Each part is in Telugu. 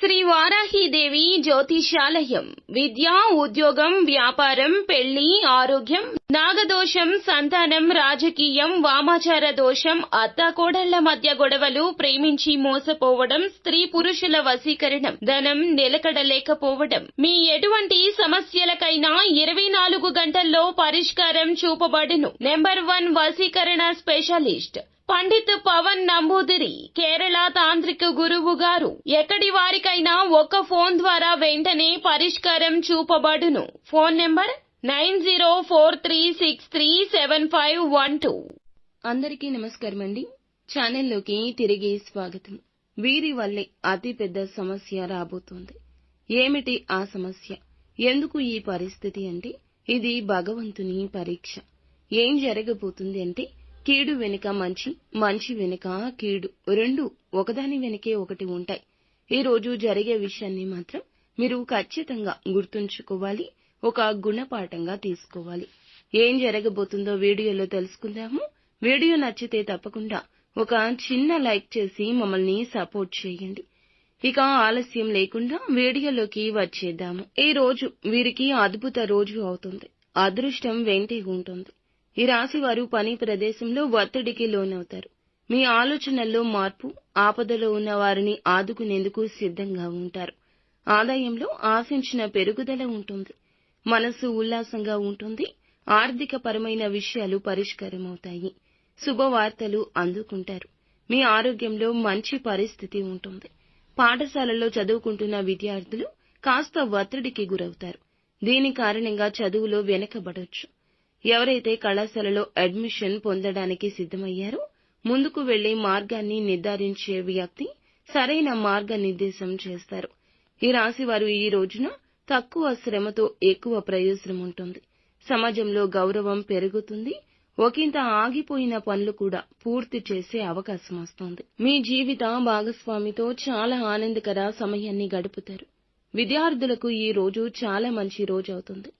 శ్రీ వారాహీదేవి జ్యోతిషాలయం. విద్య, ఉద్యోగం, వ్యాపారం, పెళ్లి, ఆరోగ్యం, నాగదోషం, సంతానం, రాజకీయం, వామాచార దోషం, అత్తాకోడళ్ల మధ్య గొడవలు, ప్రేమించి మోసపోవడం, స్త్రీ పురుషుల వశీకరణం, ధనం నిలకడలేకపోవడం, మీ ఎటువంటి సమస్యలకైనా 24 గంటల్లో పరిష్కారం చూపబడును. నెంబర్ 1 వశీకరణ స్పెషలిస్ట్ పండిత్ పవన్ నంబూదిరి, కేరళ తాంత్రిక గురువు గారు. ఎక్కడి వారికైనా ఒక్క ఫోన్ ద్వారా వెంటనే పరిష్కారం చూపబడును. Phone number 9043637512. అందరికీ నమస్కారం అండి. ఛానల్లోకి తిరిగి స్వాగతం. వీరి వల్లే అతి పెద్ద సమస్య రాబోతోంది. ఏమిటి ఆ సమస్య? ఎందుకు ఈ పరిస్థితి అంటే ఇది భగవంతుని పరీక్ష. ఏం జరగబోతుంది అంటే కీడు వెనుక మంచి, మంచి వెనుక కీడు, రెండు ఒకదాని వెనుకే ఒకటి ఉంటాయి. ఈ రోజు జరిగే విషయాన్ని మాత్రం మీరు ఖచ్చితంగా గుర్తుంచుకోవాలి, ఒక గుణపాఠంగా తీసుకోవాలి. ఏం జరగబోతుందో వీడియోలో తెలుసుకుందాము. వీడియో నచ్చితే తప్పకుండా ఒక చిన్న లైక్ చేసి మమ్మల్ని సపోర్ట్ చేయండి. ఇక ఆలస్యం లేకుండా వీడియోలోకి వచ్చేద్దాము. ఈ రోజు వీరికి అద్భుత రోజు అవుతుంది. అదృష్టం వెంటే ఉంటుంది. ఈ రాశి వారు పని ప్రదేశంలో ఒత్తిడికి లోనవుతారు. మీ ఆలోచనల్లో మార్పు, ఆపదలో ఉన్న వారిని ఆదుకునేందుకు సిద్ధంగా ఉంటారు. ఆదాయంలో ఆశించిన పెరుగుదల ఉంటుంది. మనసు ఉల్లాసంగా ఉంటుంది. ఆర్థిక పరమైన విషయాలు పరిష్కారమవుతాయి. శుభవార్తలు అందుకుంటారు. మీ ఆరోగ్యంలో మంచి పరిస్థితి ఉంటుంది. పాఠశాలలో చదువుకుంటున్న విద్యార్థులు కాస్త ఒత్తిడికి గురవుతారు. దీని కారణంగా చదువులో వెనకబడొచ్చు. ఎవరైతే కళాశాలలో అడ్మిషన్ పొందడానికి సిద్ధమయ్యారో ముందుకు వెళ్లే మార్గాన్ని నిర్ధారించే వ్యక్తి సరైన మార్గనిర్దేశం చేస్తారు. ఈ రాశి వారు ఈ రోజున తక్కువ శ్రమతో ఎక్కువ ప్రయోజనం ఉంటుంది. సమాజంలో గౌరవం పెరుగుతుంది. ఒకంత ఆగిపోయిన పనులు కూడా పూర్తి చేసే అవకాశం వస్తుంది. మీ జీవిత భాగస్వామితో చాలా ఆనందకర సమయాన్ని గడుపుతారు. విద్యార్థులకు ఈ రోజు చాలా మంచి రోజు అవుతుంది.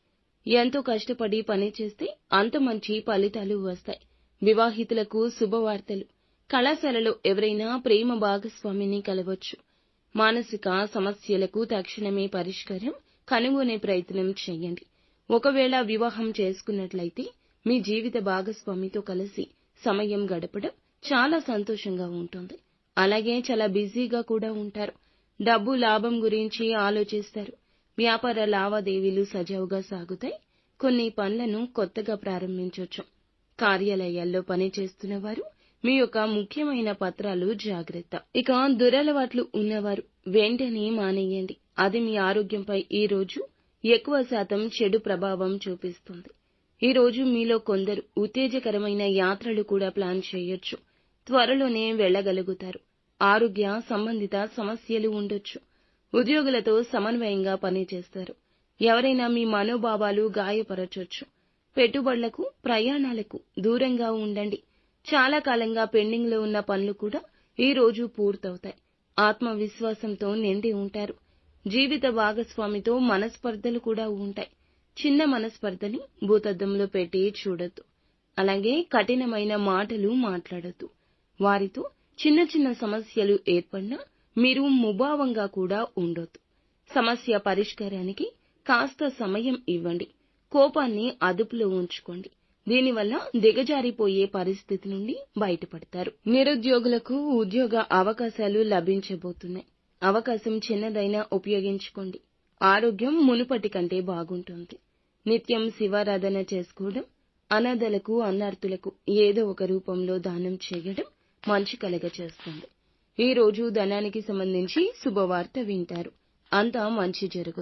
ఎంతో కష్టపడి పని చేస్తే అంత మంచి ఫలితాలు వస్తాయి. వివాహితులకు శుభవార్తలు. కళాశాలలో ఎవరైనా ప్రేమ భాగస్వామిని కలవచ్చు. మానసిక సమస్యలకు తక్షణమే పరిష్కారం కనుగొనే ప్రయత్నం చేయండి. ఒకవేళ వివాహం చేసుకున్నట్లయితే మీ జీవిత భాగస్వామితో కలిసి సమయం గడపడం చాలా సంతోషంగా ఉంటుంది. అలాగే చాలా బిజీగా కూడా ఉంటారు. డబ్బు లాభం గురించి ఆలోచిస్తారు. వ్యాపార లావాదేవీలు సజావుగా సాగుతాయి. కొన్ని పనులను కొత్తగా ప్రారంభించొచ్చు. కార్యాలయాల్లో పనిచేస్తున్న వారు మీ యొక్క ముఖ్యమైన పత్రాలు జాగ్రత్త. ఇక దురలవాట్లు ఉన్నవారు వెంటనే మానేయండి. అది మీ ఆరోగ్యంపై ఈ రోజు ఎక్కువ శాతం చెడు ప్రభావం చూపిస్తుంది. ఈ రోజు మీలో కొందరు ఉత్తేజకరమైన యాత్రలు కూడా ప్లాన్ చేయొచ్చు. త్వరలోనే వెళ్లగలుగుతారు. ఆరోగ్య సంబంధిత సమస్యలు ఉండొచ్చు. ఉద్యోగులతో సమన్వయంగా పనిచేస్తారు. ఎవరైనా మీ మనోభావాలు గాయపరచొచ్చు. పెట్టుబడులకు, ప్రయాణాలకు దూరంగా ఉండండి. చాలా కాలంగా పెండింగ్ లో ఉన్న పనులు కూడా ఈ రోజు పూర్తవుతాయి. ఆత్మవిశ్వాసంతో నిండి ఉంటారు. జీవిత భాగస్వామితో మనస్పర్ధలు కూడా ఉంటాయి. చిన్న మనస్పర్ధని భూతద్దంలో పెట్టి చూడొద్దు. అలాగే కఠినమైన మాటలు మాట్లాడొద్దు. వారితో చిన్న చిన్న సమస్యలు ఏర్పడినా మీరు ముభావంగా కూడా ఉండొద్దు. సమస్య పరిష్కారానికి కాస్త సమయం ఇవ్వండి. కోపాన్ని అదుపులో ఉంచుకోండి. దీనివల్ల దిగజారిపోయే పరిస్థితి నుండి బయటపడతారు. నిరుద్యోగులకు ఉద్యోగ అవకాశాలు లభించబోతున్నాయి. అవకాశం చిన్నదైనా ఉపయోగించుకోండి. ఆరోగ్యం మునుపటి కంటే బాగుంటుంది. నిత్యం శివారాధన చేసుకోవడం, అనాథలకు, అన్నార్తులకు ఏదో ఒక రూపంలో దానం చేయడం మంచి కలగచేస్తుంది. ఈ రోజు ధనానికి సంబంధించి శుభవార్త వింటారు. అంతా మంచి జరుగుతుంది.